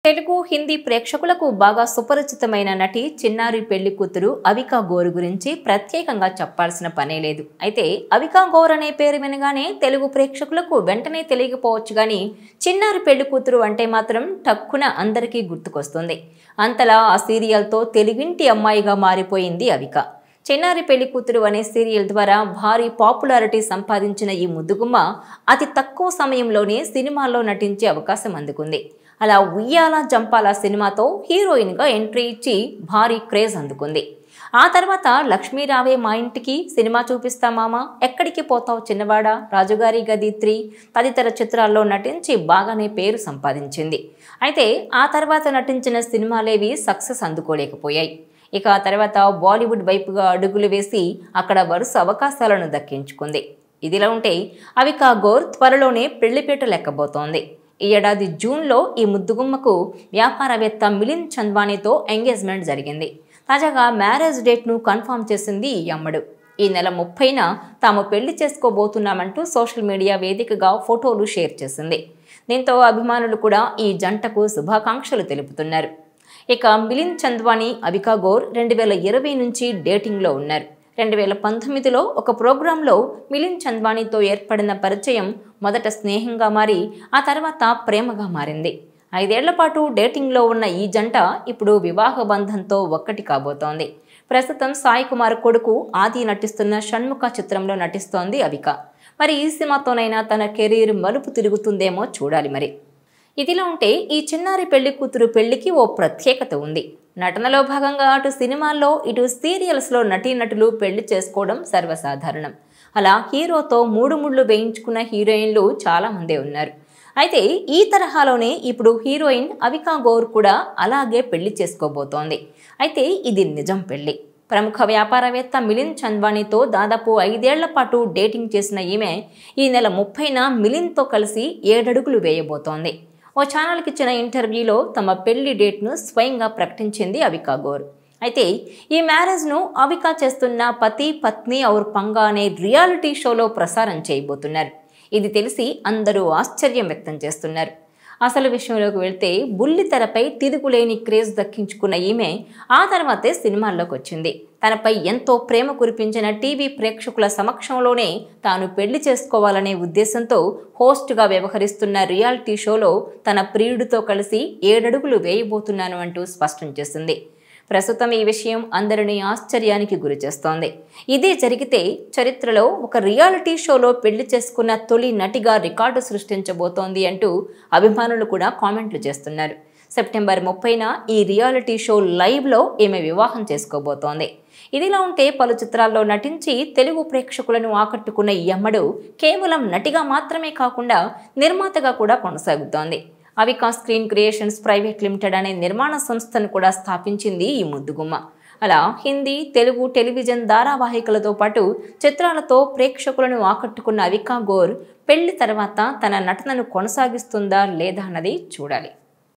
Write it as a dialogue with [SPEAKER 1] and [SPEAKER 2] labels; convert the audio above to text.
[SPEAKER 1] తెలుగు హిందీ ప్రేక్షకులకు బాగా సుపరిచితమైన నటి చిన్నారి పెళ్లి కూతురు అవికా గోర్ గురించి ప్రత్యేకంగా చెప్పాల్సిన పనే లేదు. అయితే అవికా గోర్ అనే పేరు వినగానే తెలుగు ప్రేక్షకులకు వెంటనే తెలియకపోవచ్చు గానీ చిన్నారి పెళ్లి కూతురు అంటే మాత్రం టక్కున అందరికీ గుర్తుకొస్తుంది. అంతలా ఆ సీరియల్తో తెలుగింటి అమ్మాయిగా మారిపోయింది అవికా. చిన్నారి పెళ్లి కూతురు అనే సీరియల్ ద్వారా భారీ పాపులారిటీ సంపాదించిన ఈ ముద్దుగుమ్మ అతి తక్కువ సమయంలోనే సినిమాల్లో నటించే అవకాశం అందుకుంది. అలా ఉయ్యాల జంపాల సినిమాతో హీరోయిన్గా ఎంట్రీ ఇచ్చి భారీ క్రేజ్ అందుకుంది. ఆ తర్వాత లక్ష్మీ రావే మా ఇంటికి, సినిమా చూపిస్తా మామ, ఎక్కడికి పోతావు చిన్నవాడ, రాజుగారి గది 3 తదితర చిత్రాల్లో నటించి బాగానే పేరు సంపాదించింది. అయితే ఆ తర్వాత నటించిన సినిమాలేవి సక్సెస్ అందుకోలేకపోయాయి. ఇక ఆ తర్వాత బాలీవుడ్ వైపుగా అడుగులు వేసి అక్కడ వరుస అవకాశాలను దక్కించుకుంది. ఇదిలా ఉంటే అవికా గోర్ త్వరలోనే పెళ్లిపీట లెక్కబోతోంది. ఈ ఏడాది జూన్లో ఈ ముద్దుగుమ్మకు వ్యాపారవేత్త మిలింద్ చంద్వానీతో ఎంగేజ్మెంట్ జరిగింది. తాజాగా మ్యారేజ్ డేట్ను కన్ఫర్మ్ చేసింది ఈ అమ్మడు. ఈ నెల 30న తాము పెళ్లి చేసుకోబోతున్నామంటూ సోషల్ మీడియా వేదికగా ఫోటోలు షేర్ చేసింది. దీంతో అభిమానులు కూడా ఈ జంటకు శుభాకాంక్షలు తెలుపుతున్నారు. ఇక మిలింద్ చంద్వానీ అవికా గోర్ 2020 నుంచి డేటింగ్లో ఉన్నారు. 2019లో ఒక ప్రోగ్రాంలో మిలింద్ చంద్వానీతో ఏర్పడిన పరిచయం మొదట స్నేహంగా మారి ఆ తర్వాత ప్రేమగా మారింది. 5 ఏళ్ల పాటు డేటింగ్లో ఉన్న ఈ జంట ఇప్పుడు వివాహ బంధంతో ఒక్కటి కాబోతోంది. ప్రస్తుతం సాయి కుమార్ కొడుకు ఆది నటిస్తున్న షణ్ముఖ చిత్రంలో నటిస్తోంది అవికా. మరి ఈ సినిమాతోనైనా తన కెరీర్ మలుపు తిరుగుతుందేమో చూడాలి మరి. ఇదిలా ఉంటే ఈ చిన్నారి పెళ్లి కూతురు పెళ్లికి ఓ ప్రత్యేకత ఉంది. నటనలో భాగంగా అటు సినిమాల్లో ఇటు సీరియల్స్లో నటీనటులు పెళ్లి చేసుకోవడం సర్వసాధారణం. అలా హీరోతో 3 ముళ్ళు వేయించుకున్న హీరోయిన్లు చాలా మందే ఉన్నారు. అయితే ఈ తరహాలోనే ఇప్పుడు హీరోయిన్ అవికా గోర్ కూడా అలాగే పెళ్లి చేసుకోబోతోంది. అయితే ఇది నిజం పెళ్లి. ప్రముఖ వ్యాపారవేత్త మిలింద్ చంద్వానీతో దాదాపు 5 ఏళ్ల పాటు డేటింగ్ చేసిన ఈమె ఈ నెల 30న మిలింద్తో కలిసి 7 అడుగులు వేయబోతోంది. ఓ ఛానల్కి ఇచ్చిన ఇంటర్వ్యూలో తమ పెళ్లి డేట్ను స్వయంగా ప్రకటించింది అవికా గోర్. అయితే ఈ మ్యారేజ్ను అవికా చేస్తున్న పతి పత్ని ఔర్ పంగా అనే రియాలిటీ షోలో ప్రసారం చేయబోతున్నారు. ఇది తెలిసి అందరూ ఆశ్చర్యం వ్యక్తం చేస్తున్నారు. అసలు విషయంలోకి వెళ్తే బుల్లితెరపై తిరుగులేని క్రేజ్ దక్కించుకున్న ఈమె ఆ తర్వాతే సినిమాల్లోకి వచ్చింది. తనపై ఎంతో ప్రేమ కురిపించిన టీవీ ప్రేక్షకుల సమక్షంలోనే తాను పెళ్లి చేసుకోవాలనే ఉద్దేశంతో హోస్ట్గా వ్యవహరిస్తున్న రియాలిటీ షోలో తన ప్రియుడితో కలిసి 7 అడుగులు వేయబోతున్నాను అంటూ స్పష్టం చేసింది. ప్రస్తుతం ఈ విషయం అందరినీ ఆశ్చర్యానికి గురిచేస్తోంది. ఇదే జరిగితే చరిత్రలో ఒక రియాలిటీ షోలో పెళ్లి చేసుకున్న తొలి నటిగా రికార్డు సృష్టించబోతోంది అంటూ అభిమానులు కూడా కామెంట్లు చేస్తున్నారు. సెప్టెంబర్ 30న ఈ రియాలిటీ షో లైవ్లో ఈమె వివాహం చేసుకోబోతోంది. ఇదిలా ఉంటే పలు చిత్రాల్లో నటించి తెలుగు ప్రేక్షకులను ఆకట్టుకున్న ఈ అమ్మడు కేవలం నటిగా మాత్రమే కాకుండా నిర్మాతగా కూడా కొనసాగుతోంది. Avika screen creations private limited అనే నిర్మాణ సంస్థను కూడా స్థాపించింది ఈ ముద్దుగుమ్మ. అలా హిందీ, తెలుగు టెలివిజన్ ధారావాహికలతో పాటు చిత్రాలతో ప్రేక్షకులను ఆకట్టుకున్న అవికా గోర్ పెళ్లి తర్వాత తన నటనను కొనసాగిస్తుందా లేదా అన్నది చూడాలి.